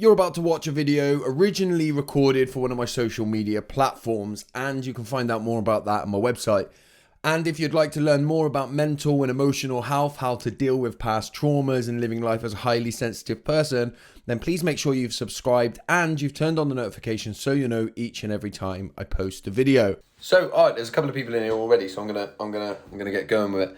You're about to watch a video originally recorded for one of my social media platforms, and you can find out more about that on my website. And if you'd like to learn more about mental and emotional health, how to deal with past traumas and living life as a highly sensitive person, then please make sure you've subscribed and you've turned on the notifications so you know each and every time I post a video. So, all right, there's a couple of people in here already, so I'm gonna get going with it.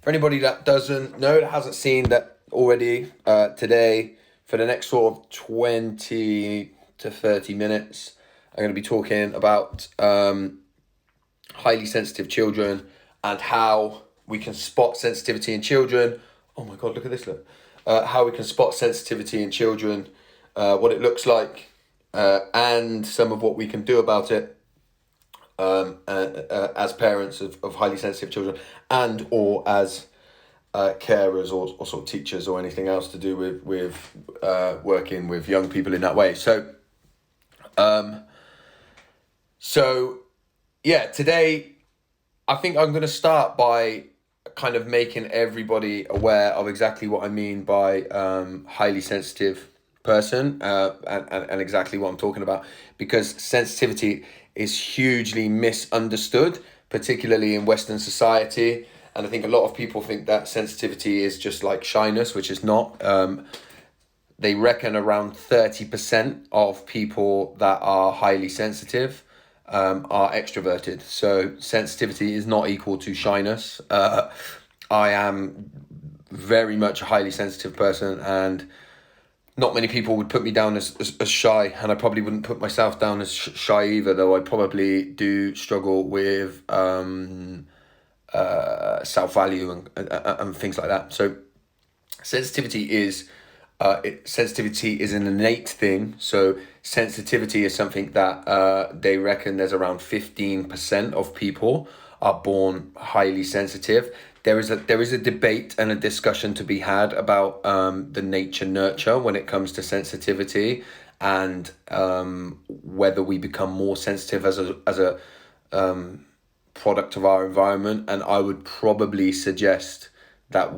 For anybody that doesn't know, that hasn't seen that already, today, for the next sort of 20 to 30 minutes, I'm going to be talking about highly sensitive children and how we can spot sensitivity in children. Oh my God, look at this, look. How we can spot sensitivity in children, what it looks like, and some of what we can do about it as parents of highly sensitive children and or as carers or sort of teachers or anything else to do with working with young people in that way. So yeah, today I think I'm going to start by kind of making everybody aware of exactly what I mean by highly sensitive person and exactly what I'm talking about, because sensitivity is hugely misunderstood, particularly in Western society. And I think a lot of people think that sensitivity is just like shyness, which is not. They reckon around 30% of people that are highly sensitive are extroverted. So sensitivity is not equal to shyness. I am very much a highly sensitive person, and not many people would put me down as shy, and I probably wouldn't put myself down as shy either, though I probably do struggle with self-value and things like that. So sensitivity is an innate thing. So sensitivity is something that they reckon there's around 15% of people are born highly sensitive. There is a debate and a discussion to be had about the nature nurture when it comes to sensitivity, and whether we become more sensitive as a product of our environment. And I would probably suggest that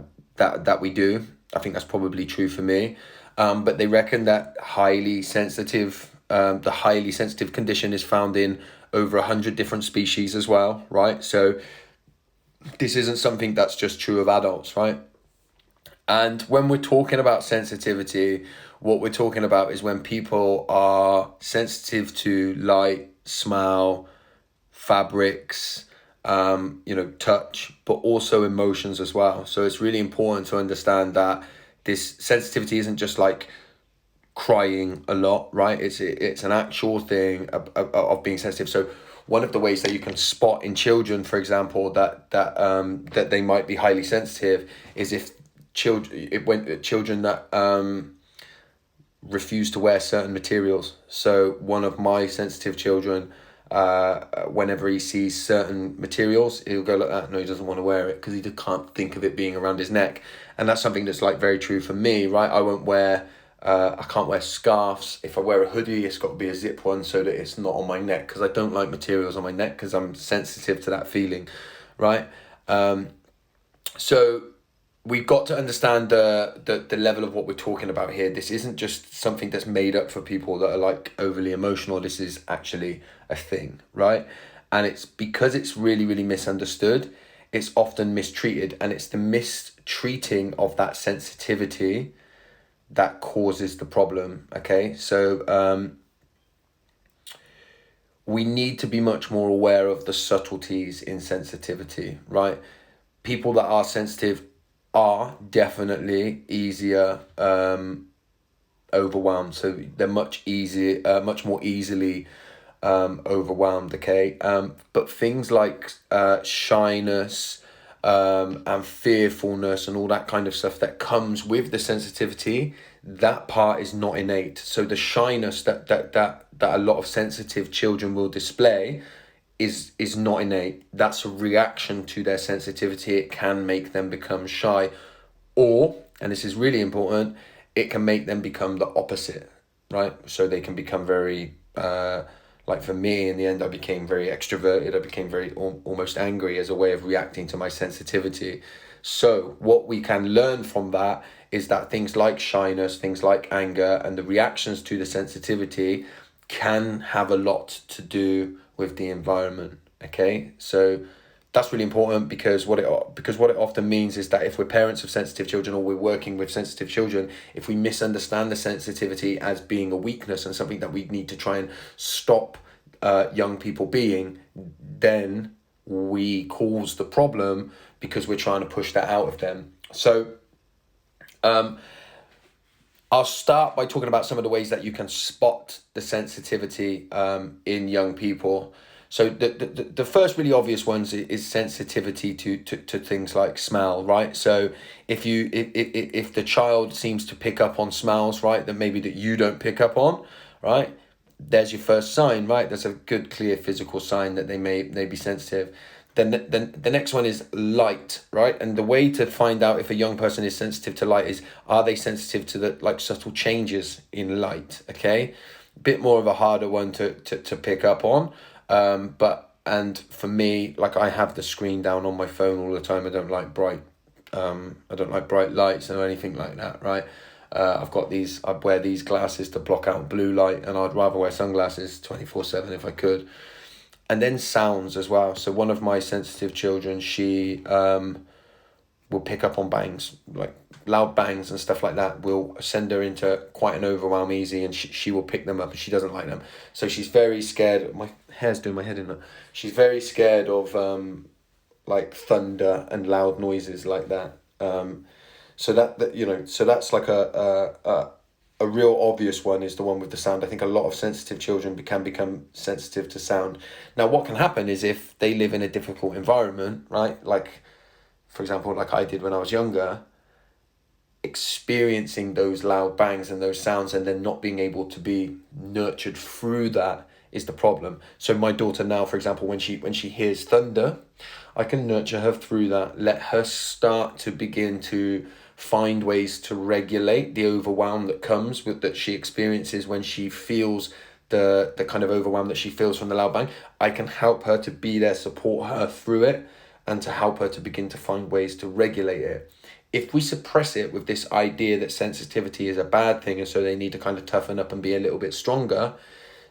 we do. I think that's probably true for me. But they reckon that the highly sensitive condition is found in over 100 different species as well, right? So this isn't something that's just true of adults, right? And when we're talking about sensitivity, what we're talking about is when people are sensitive to light, smell, fabrics, touch, but also emotions as well. So it's really important to understand that this sensitivity isn't just like crying a lot, right? It's an actual thing of being sensitive. So one of the ways that you can spot in children, for example, that they might be highly sensitive is if children that refuse to wear certain materials. So one of my sensitive children, whenever he sees certain materials, he'll go like that. No, he doesn't want to wear it because he just can't think of it being around his neck. And that's something that's like very true for me, right? I can't wear scarves. If I wear a hoodie, it's got to be a zip one so that it's not on my neck, because I don't like materials on my neck because I'm sensitive to that feeling, right? So we've got to understand the level of what we're talking about here. This isn't just something that's made up for people that are like overly emotional. This is actually a thing, right? And it's because it's really, really misunderstood. It's often mistreated, and it's the mistreating of that sensitivity that causes the problem, okay? So we need to be much more aware of the subtleties in sensitivity, right? People that are sensitive are definitely easier overwhelmed. So they're much more easily overwhelmed, okay? But things like shyness and fearfulness and all that kind of stuff that comes with the sensitivity, that part is not innate. So the shyness that a lot of sensitive children will display is not innate. That's a reaction to their sensitivity. It can make them become shy, or, and this is really important, it can make them become the opposite, right? So they can become very like for me, in the end, I became very extroverted. I became very almost angry as a way of reacting to my sensitivity. So what we can learn from that is that things like shyness, things like anger, and the reactions to the sensitivity can have a lot to do with the environment. Okay, so that's really important, because what it often means is that if we're parents of sensitive children, or we're working with sensitive children, if we misunderstand the sensitivity as being a weakness and something that we need to try and stop young people being, then we cause the problem because we're trying to push that out of them. So I'll start by talking about some of the ways that you can spot the sensitivity in young people. So the first really obvious ones is sensitivity to things like smell, right? So if the child seems to pick up on smells, right, that maybe that you don't pick up on, right, there's your first sign, right? There's a good, clear physical sign that they may be sensitive. Then the next one is light, right? And the way to find out if a young person is sensitive to light is, are they sensitive to the like subtle changes in light? Okay, bit more of a harder one to pick up on. And for me, like, I have the screen down on my phone all the time. I don't like bright lights or anything like that, right? I wear these glasses to block out blue light, and I'd rather wear sunglasses 24/7 if I could. And then sounds as well. So one of my sensitive children, she will pick up on bangs, like loud bangs and stuff like that. Will send her into quite an overwhelm easy, and she will pick them up, and she doesn't like them. So she's very scared. My hair's doing my head in. She's very scared of like thunder and loud noises like that. So that's like a real obvious one is the one with the sound. I think a lot of sensitive children can become sensitive to sound. Now, what can happen is if they live in a difficult environment, right? Like, for example, like I did when I was younger, experiencing those loud bangs and those sounds and then not being able to be nurtured through that is the problem. So my daughter now, for example, when she hears thunder, I can nurture her through that, let her start to begin to find ways to regulate the overwhelm that comes with that she experiences when she feels the kind of overwhelm that she feels from the loud bang. I can help her to be there, support her through it, and to help her to begin to find ways to regulate it. If we suppress it with this idea that sensitivity is a bad thing and so they need to kind of toughen up and be a little bit stronger,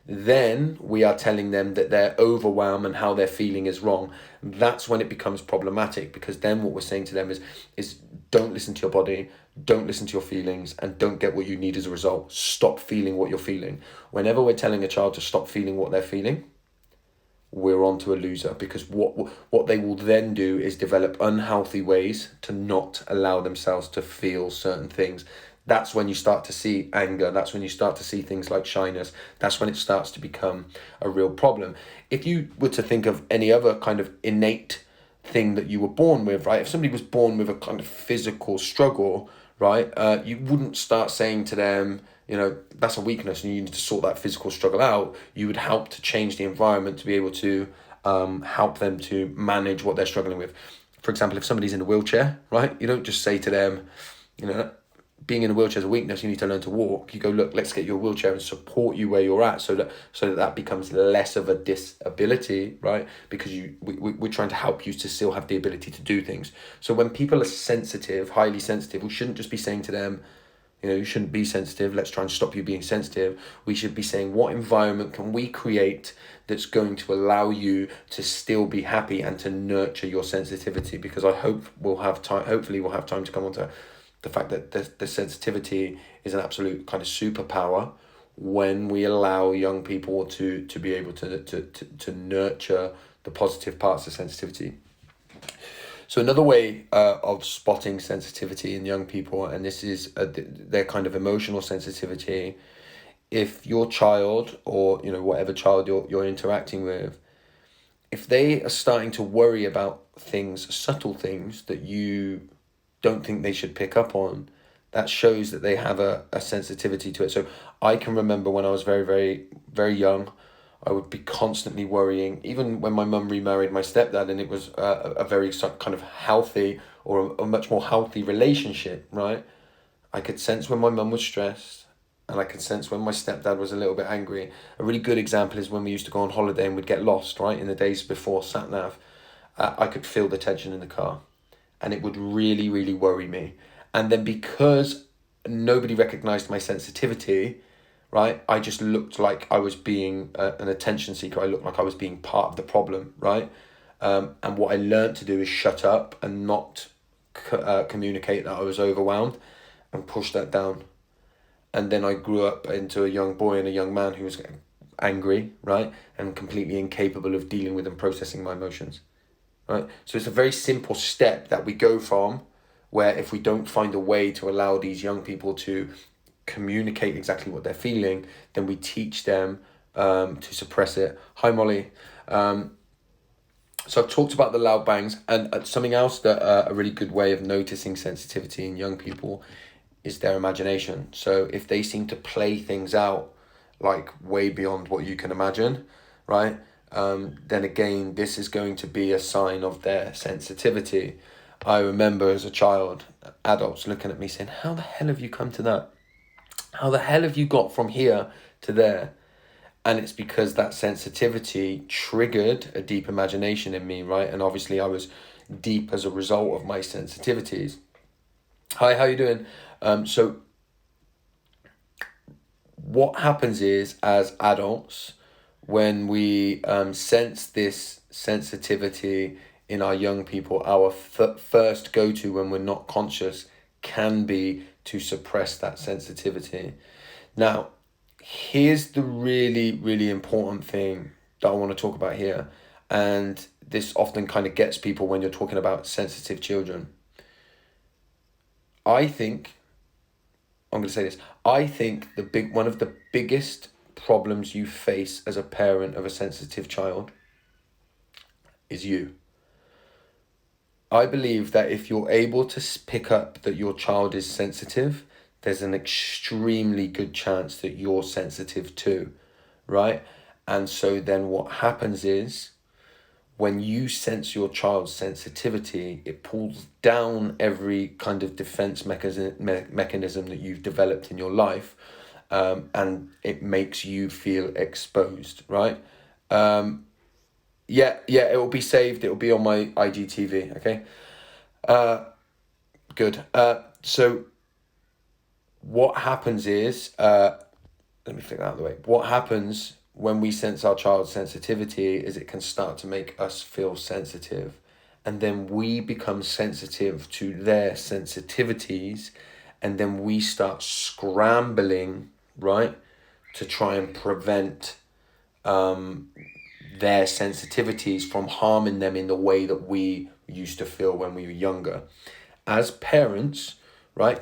then we are telling them that their overwhelm and how they're feeling is wrong. That's when it becomes problematic, because then what we're saying to them is don't listen to your body, don't listen to your feelings, and don't get what you need as a result. Stop feeling what you're feeling. Whenever we're telling a child to stop feeling what they're feeling, we're onto a loser, because what they will then do is develop unhealthy ways to not allow themselves to feel certain things. That's when you start to see anger. That's when you start to see things like shyness. That's when it starts to become a real problem. If you were to think of any other kind of innate thing that you were born with, right? If somebody was born with a kind of physical struggle, right? You wouldn't start saying to them, that's a weakness and you need to sort that physical struggle out. You would help to change the environment to be able to help them to manage what they're struggling with. For example, if somebody's in a wheelchair, right? You don't just say to them, being in a wheelchair is a weakness, you need to learn to walk. You go, look, let's get you a wheelchair and support you where you're at so that becomes less of a disability, right? Because we're trying to help you to still have the ability to do things. So when people are sensitive, highly sensitive, we shouldn't just be saying to them, you shouldn't be sensitive, let's try and stop you being sensitive. We should be saying, what environment can we create that's going to allow you to still be happy and to nurture your sensitivity? Because I hope hopefully we'll have time to come on to the fact that the sensitivity is an absolute kind of superpower when we allow young people to be able to nurture the positive parts of sensitivity. So another way of spotting sensitivity in young people, and this is their kind of emotional sensitivity, if your child or whatever child you're interacting with, if they are starting to worry about things, subtle things that you don't think they should pick up on, that shows that they have a sensitivity to it. So I can remember when I was very, very, very young, I would be constantly worrying, even when my mum remarried my stepdad, and it was a very kind of healthy or a much more healthy relationship, right? I could sense when my mum was stressed, and I could sense when my stepdad was a little bit angry. A really good example is when we used to go on holiday and we'd get lost, right? In the days before sat nav, I could feel the tension in the car. and it would really, really worry me. And then because nobody recognized my sensitivity, right, I just looked like I was being an attention seeker. I looked like I was being part of the problem, right? And what I learned to do is shut up and not communicate that I was overwhelmed, and push that down. And then I grew up into a young boy and a young man who was angry, right, and completely incapable of dealing with and processing my emotions, right? So it's a very simple step that we go from, where if we don't find a way to allow these young people to communicate exactly what they're feeling, then we teach them to suppress it. Hi, Molly. So I've talked about the loud bangs, and something else that a really good way of noticing sensitivity in young people is their imagination. So if they seem to play things out like way beyond what you can imagine, right? Then again, this is going to be a sign of their sensitivity. I remember as a child, adults looking at me saying, how the hell have you come to that? How the hell have you got from here to there? And it's because that sensitivity triggered a deep imagination in me, right? And obviously I was deep as a result of my sensitivities. Hi, how you doing? So what happens is, as adults, when we sense this sensitivity in our young people, our first go-to when we're not conscious can be to suppress that sensitivity. Now, here's the really, really important thing that I want to talk about here. And this often kind of gets people when you're talking about sensitive children. I'm going to say this. I think one of the biggest problems you face as a parent of a sensitive child is you. I believe that if you're able to pick up that your child is sensitive, there's an extremely good chance that you're sensitive too, right? And so then what happens is, when you sense your child's sensitivity, it pulls down every kind of defense mechanism that you've developed in your life, and it makes you feel exposed, right? Yeah, it will be saved. It will be on my IGTV, okay? Good. So what happens is, let me figure that out of the way. What happens when we sense our child's sensitivity is it can start to make us feel sensitive. And then we become sensitive to their sensitivities. And then we start scrambling, right, to try and prevent their sensitivities from harming them in the way that we used to feel when we were younger. As parents, right,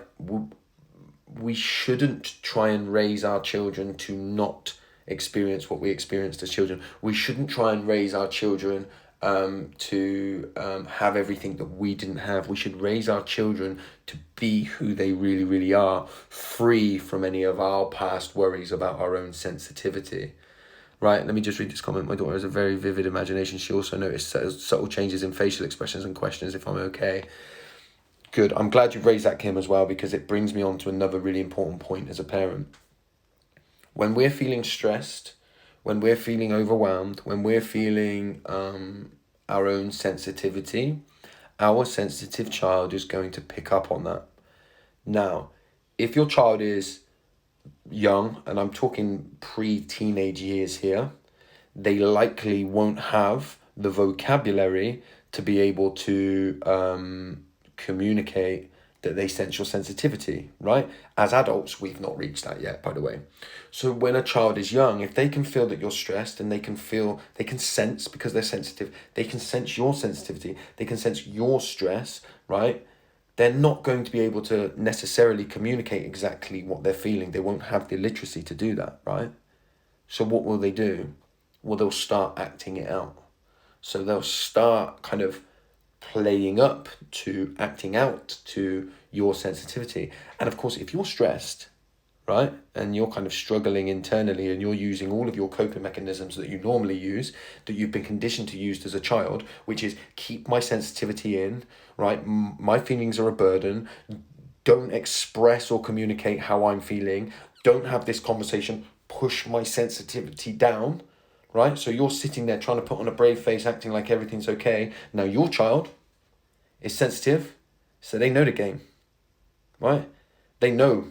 we shouldn't try and raise our children to not experience what we experienced as children. We shouldn't try and raise our children to have everything that we didn't have. We should raise our children to be who they really, really are, free from any of our past worries about our own sensitivity. Right, let me just read this comment. My daughter has a very vivid imagination. She also noticed subtle changes in facial expressions and questions if I'm okay. Good. I'm glad you raised that, Kim, as well, because it brings me on to another really important point as a parent. When we're feeling stressed, when we're feeling overwhelmed, when we're feeling our own sensitivity, our sensitive child is going to pick up on that. Now, if your child is young, and I'm talking pre-teenage years here, they likely won't have the vocabulary to be able to communicate that they sense your sensitivity, right? As adults, we've not reached that yet, by the way. So when a child is young, if they can feel that you're stressed, and they can sense, because they're sensitive, they can sense your sensitivity, they can sense your stress, right? They're not going to be able to necessarily communicate exactly what they're feeling. They won't have the literacy to do that, right? So what will they do? Well, they'll start acting it out. So they'll start kind of playing up to acting out to your sensitivity. And of course, if you're stressed, right, and you're kind of struggling internally, and you're using all of your coping mechanisms that you normally use, that you've been conditioned to use as a child, which is keep my sensitivity in, right? My feelings are a burden. Don't express or communicate how I'm feeling. Don't have this conversation. Push my sensitivity down, right? So you're sitting there trying to put on a brave face, acting like everything's okay. Now your child is sensitive, so they know the game, right? They know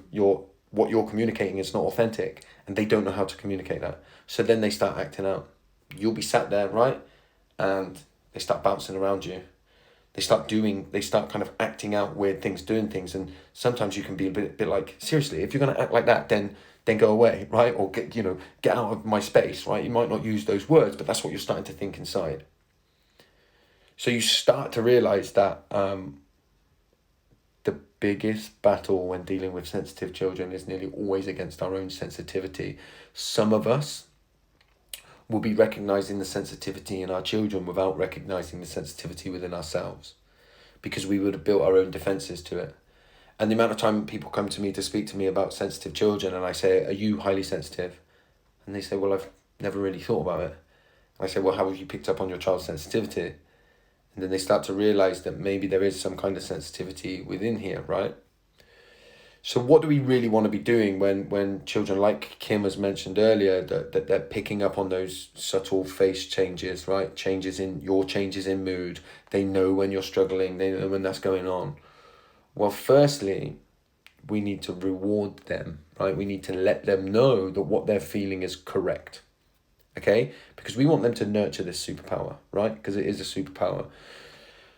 what you're communicating is not authentic, and they don't know how to communicate that. So then they start acting out. You'll be sat there, right? And they start bouncing around you. They start kind of acting out weird things, doing things, and sometimes you can be a bit like, seriously, if you're gonna act like that, then go away, right? Or get out of my space, right? You might not use those words, but that's what you're starting to think inside. So you start to realize that the biggest battle when dealing with sensitive children is nearly always against our own sensitivity. Some of us will be recognizing the sensitivity in our children without recognizing the sensitivity within ourselves, because we would have built our own defenses to it. And the amount of time people come to me to speak to me about sensitive children, and I say, are you highly sensitive? And they say, well, I've never really thought about it. And I say, well, how have you picked up on your child's sensitivity? And then they start to realize that maybe there is some kind of sensitivity within here, right? So what do we really want to be doing when children, like Kim has mentioned earlier, that they're picking up on those subtle face changes, right? Changes in mood. They know when you're struggling. They know when that's going on. Well, firstly, we need to reward them, right? We need to let them know that what they're feeling is correct, okay? Because we want them to nurture this superpower, right? Because it is a superpower.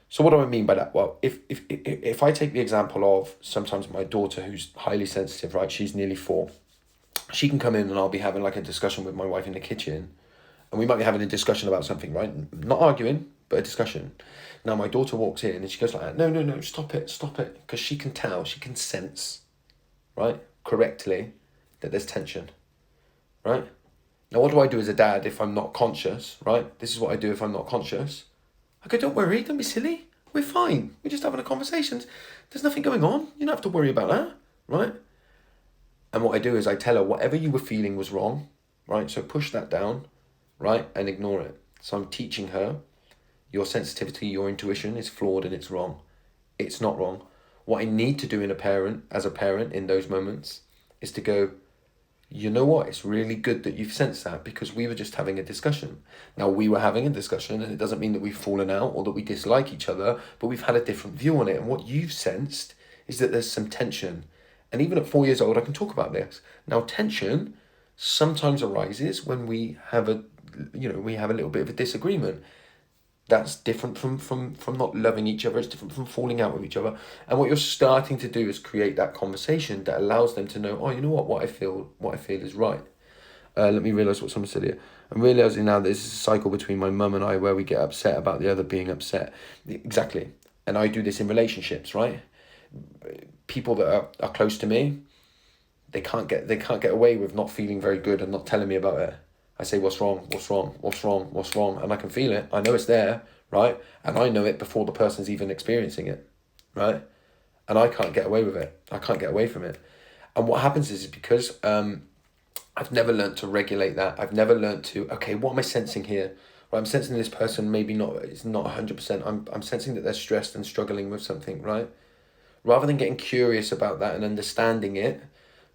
So what do I mean by that? Well, if I take the example of sometimes my daughter who's highly sensitive, right? She's nearly 4. She can come in and I'll be having like a discussion with my wife in the kitchen, and we might be having a discussion about something, right? Not arguing, but a discussion. Now my daughter walks in and she goes like, no, stop it. Because she can tell, she can sense, right? Correctly, that there's tension, right? Now what do I do as a dad if I'm not conscious, right? This is what I do if I'm not conscious. I go, don't worry, don't be silly. We're fine. We're just having a conversation. There's nothing going on. You don't have to worry about that, right? And what I do is I tell her whatever you were feeling was wrong, right? So push that down, right? And ignore it. So I'm teaching her your sensitivity, your intuition is flawed and it's wrong. It's not wrong. What I need to do as a parent in those moments is to go, you know what, it's really good that you've sensed that, because we were just having a discussion. Now, we were having a discussion, and it doesn't mean that we've fallen out or that we dislike each other, but we've had a different view on it. And what you've sensed is that there's some tension. And even at 4 years old, I can talk about this. Now, tension sometimes arises when we have a little bit of a disagreement. That's different from not loving each other. It's different from falling out with each other. And what you're starting to do is create that conversation that allows them to know, oh, you know what I feel is right. Let me realise what someone said here. I'm realising now that this is a cycle between my mum and I where we get upset about the other being upset. Exactly. And I do this in relationships, right? People that are close to me, they can't get away with not feeling very good and not telling me about it. I say, what's wrong? And I can feel it. I know it's there, right? And I know it before the person's even experiencing it, right? And I can't get away with it. I can't get away from it. And what happens is because I've never learned to regulate that. I've never learned to, okay, what am I sensing here? Well, I'm sensing this person it's not 100%. I'm sensing that they're stressed and struggling with something, right? Rather than getting curious about that and understanding it,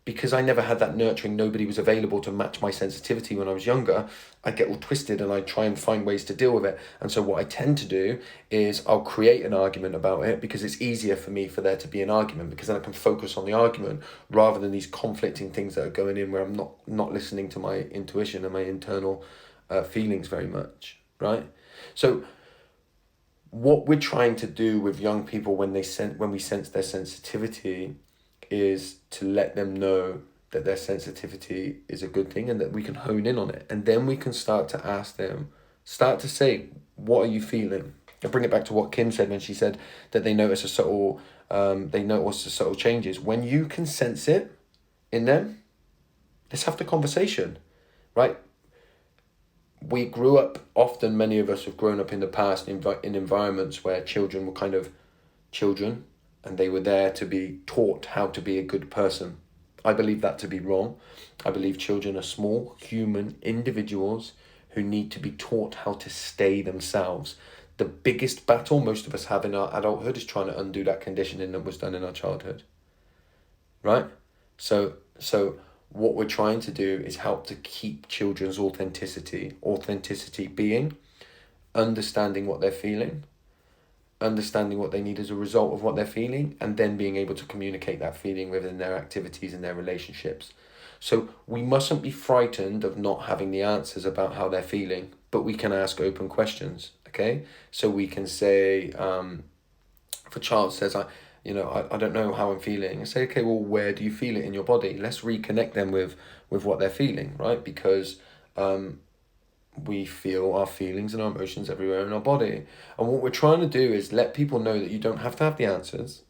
because I never had that nurturing, nobody was available to match my sensitivity when I was younger, I get all twisted and I try and find ways to deal with it. And so what I tend to do is I'll create an argument about it, because it's easier for me for there to be an argument, because then I can focus on the argument rather than these conflicting things that are going in where I'm not listening to my intuition and my internal feelings very much, right? So what we're trying to do with young people when we sense their sensitivity is to let them know that their sensitivity is a good thing and that we can hone in on it. And then we can start to say, what are you feeling? I bring it back to what Kim said when she said that they notice the subtle changes. When you can sense it in them, let's have the conversation, right? We grew up, often many of us have grown up in the past in environments where children were kind of children, and they were there to be taught how to be a good person. I believe that to be wrong. I believe children are small, human individuals who need to be taught how to stay themselves. The biggest battle most of us have in our adulthood is trying to undo that conditioning that was done in our childhood. Right? So what we're trying to do is help to keep children's authenticity being understanding what they're feeling, understanding what they need as a result of what they're feeling, and then being able to communicate that feeling within their activities and their relationships. So we mustn't be frightened of not having the answers about how they're feeling, but we can ask open questions, okay? So we can say, if a child says, I don't know how I'm feeling, and say, okay, well, where do you feel it in your body? Let's reconnect them with what they're feeling, right? Because we feel our feelings and our emotions everywhere in our body. And what we're trying to do is let people know that you don't have to have the answers,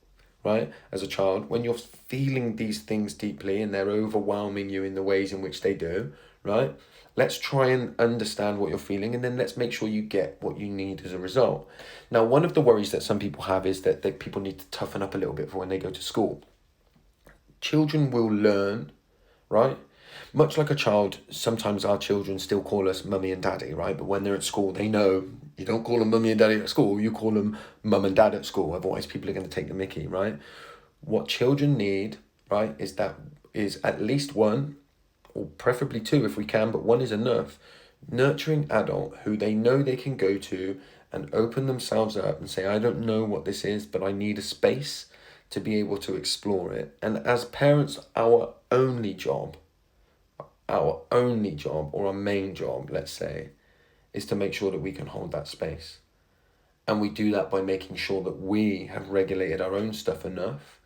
right? As a child, when you're feeling these things deeply and they're overwhelming you in the ways in which they do, right? Let's try and understand what you're feeling, and then let's make sure you get what you need as a result. Now, one of the worries that some people have is that people need to toughen up a little bit for when they go to school. Children will learn, right? Much like a child, sometimes our children still call us mummy and daddy, right? But when they're at school, they know you don't call them mummy and daddy at school, you call them mum and dad at school. Otherwise, people are going to take the mickey, right? What children need, right, is at least one, or preferably two if we can, but one is enough, nurturing adult who they know they can go to and open themselves up and say, I don't know what this is, but I need a space to be able to explore it. And as parents, our only job, or our main job, let's say, is to make sure that we can hold that space. And we do that by making sure that we have regulated our own stuff enough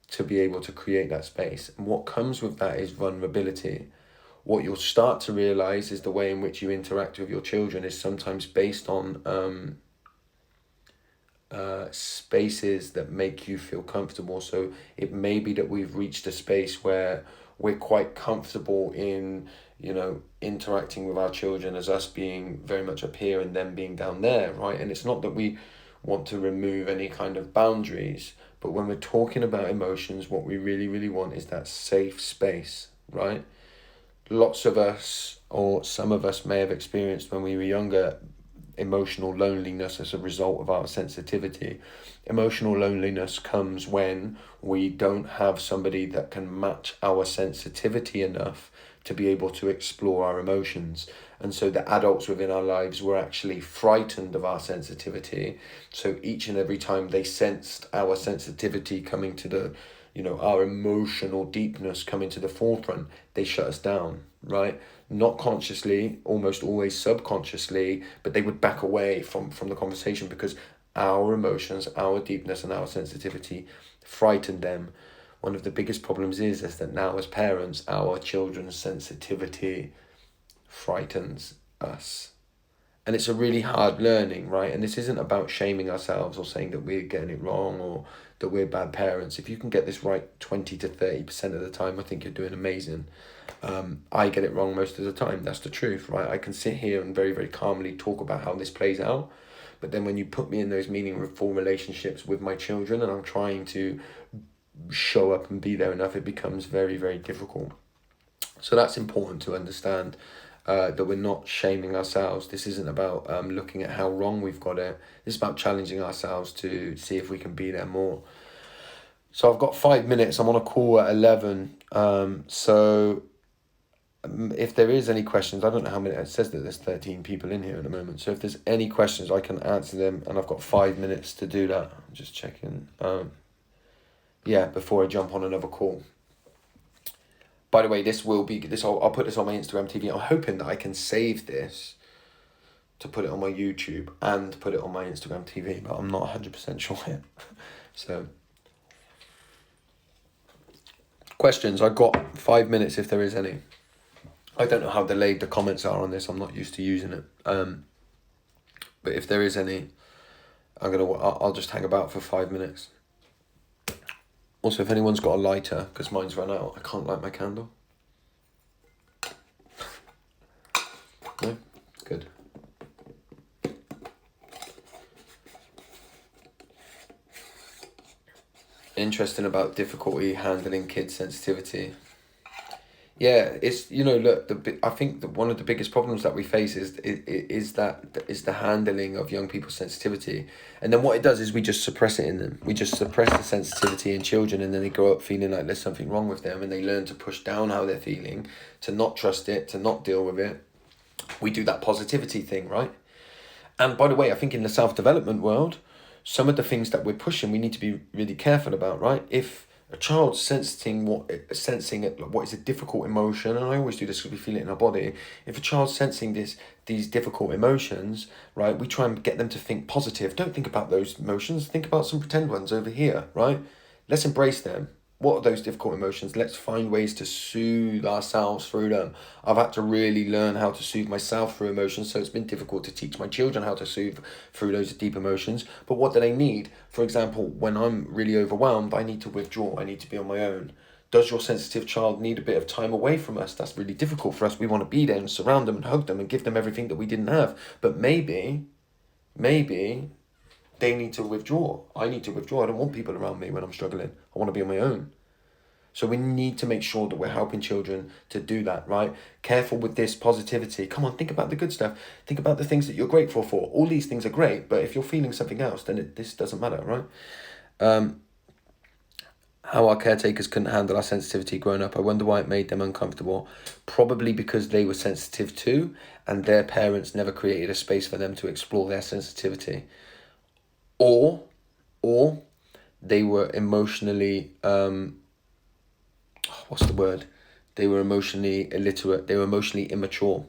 to be able to create that space. And what comes with that is vulnerability. What you'll start to realize is the way in which you interact with your children is sometimes based on spaces that make you feel comfortable. So it may be that we've reached a space where we're quite comfortable in, interacting with our children as us being very much up here and them being down there, right? And it's not that we want to remove any kind of boundaries, but when we're talking about emotions, what we really, really want is that safe space, right? Lots of us, or some of us, may have experienced when we were younger emotional loneliness as a result of our sensitivity. Emotional loneliness comes when we don't have somebody that can match our sensitivity enough to be able to explore our emotions. And so the adults within our lives were actually frightened of our sensitivity. So each and every time they sensed our sensitivity coming to the, our emotional deepness coming to the forefront, they shut us down, right? Not consciously, almost always subconsciously, but they would back away from the conversation because our emotions, our deepness and our sensitivity frightened them. One of the biggest problems is that now as parents, our children's sensitivity frightens us. And it's a really hard learning, right? And this isn't about shaming ourselves or saying that we're getting it wrong or that we're bad parents. If you can get this right 20 to 30% of the time, I think you're doing amazing. I get it wrong most of the time. That's the truth, right? I can sit here and very, very calmly talk about how this plays out. But then when you put me in those meaningful relationships with my children and I'm trying to show up and be there enough, it becomes very, very difficult. So that's important to understand, that we're not shaming ourselves. This isn't about looking at how wrong we've got it. This is about challenging ourselves to see if we can be there more. So I've got 5 minutes. I'm on a call at 11. So if there is any questions, I don't know how many, it says that there's 13 people in here at the moment. So if there's any questions, I can answer them, and I've got 5 minutes to do that. I'm just checking. Before I jump on another call. By the way, I'll put this on my Instagram TV. I'm hoping that I can save this to put it on my YouTube and put it on my Instagram TV, but I'm not 100% sure yet. So, questions, I've got 5 minutes if there is any. I don't know how delayed the comments are on this. I'm not used to using it. But if there is any, I'll just hang about for 5 minutes. Also, if anyone's got a lighter, because mine's run out, I can't light my candle. No? Good. Interesting about difficulty handling kids' sensitivity. Yeah, it's, look, I think that one of the biggest problems that we face is the handling of young people's sensitivity. And then what it does is we just suppress it in them. We just suppress the sensitivity in children, and then they grow up feeling like there's something wrong with them, and they learn to push down how they're feeling, to not trust it, to not deal with it. We do that positivity thing, right? And by the way, I think in the self-development world, some of the things that we're pushing, we need to be really careful about, right? If a child's sensing what is a difficult emotion, and I always do this because we feel it in our body. If a child's sensing these difficult emotions, right, we try and get them to think positive. Don't think about those emotions. Think about some pretend ones over here, right? Let's embrace them. What are those difficult emotions? Let's find ways to soothe ourselves through them. I've had to really learn how to soothe myself through emotions, so it's been difficult to teach my children how to soothe through those deep emotions. But what do they need? For example, when I'm really overwhelmed, I need to withdraw. I need to be on my own. Does your sensitive child need a bit of time away from us? That's really difficult for us. We want to be there and surround them and hug them and give them everything that we didn't have. But maybe they need to withdraw. I need to withdraw. I don't want people around me when I'm struggling. I want to be on my own. So we need to make sure that we're helping children to do that, right? Careful with this positivity. Come on, think about the good stuff. Think about the things that you're grateful for. All these things are great, but if you're feeling something else, then this doesn't matter, right? How our caretakers couldn't handle our sensitivity growing up. I wonder why it made them uncomfortable. Probably because they were sensitive too, and their parents never created a space for them to explore their sensitivity. Or they were emotionally, what's the word? They were emotionally illiterate. They were emotionally immature.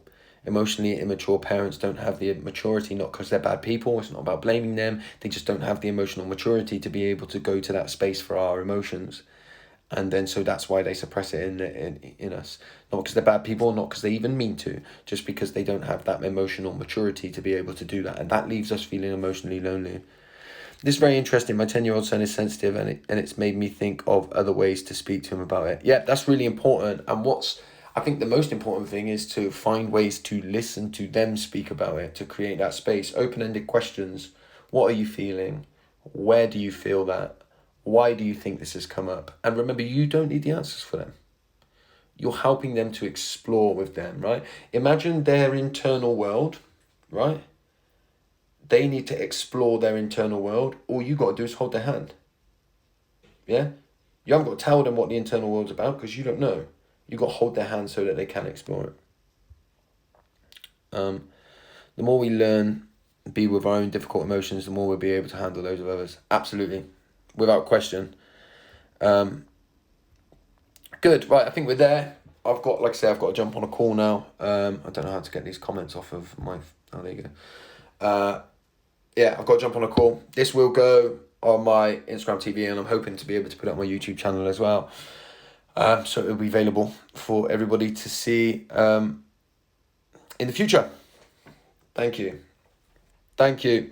Emotionally immature parents don't have the maturity, not because they're bad people. It's not about blaming them. They just don't have the emotional maturity to be able to go to that space for our emotions. And then so that's why they suppress it in us. Not because they're bad people, not because they even mean to, just because they don't have that emotional maturity to be able to do that. And that leaves us feeling emotionally lonely. This is very interesting. My 10-year-old son is sensitive, and it's made me think of other ways to speak to him about it. Yeah, that's really important. And I think the most important thing is to find ways to listen to them speak about it, to create that space. Open-ended questions. What are you feeling? Where do you feel that? Why do you think this has come up? And remember, you don't need the answers for them. You're helping them to explore with them, right? Imagine their internal world, right? They need to explore their internal world. All you got to do is hold their hand. Yeah? You haven't got to tell them what the internal world's about because you don't know. You got to hold their hand so that they can explore it. The more we learn, be with our own difficult emotions, the more we'll be able to handle those of others. Absolutely. Without question. Good. Right, I think we're there. I've got to jump on a call now. I don't know how to get these comments off of my... Oh, there you go. Yeah, I've got to jump on a call. This will go on my Instagram TV, and I'm hoping to be able to put it on my YouTube channel as well. So it'll be available for everybody to see in the future. Thank you. Thank you.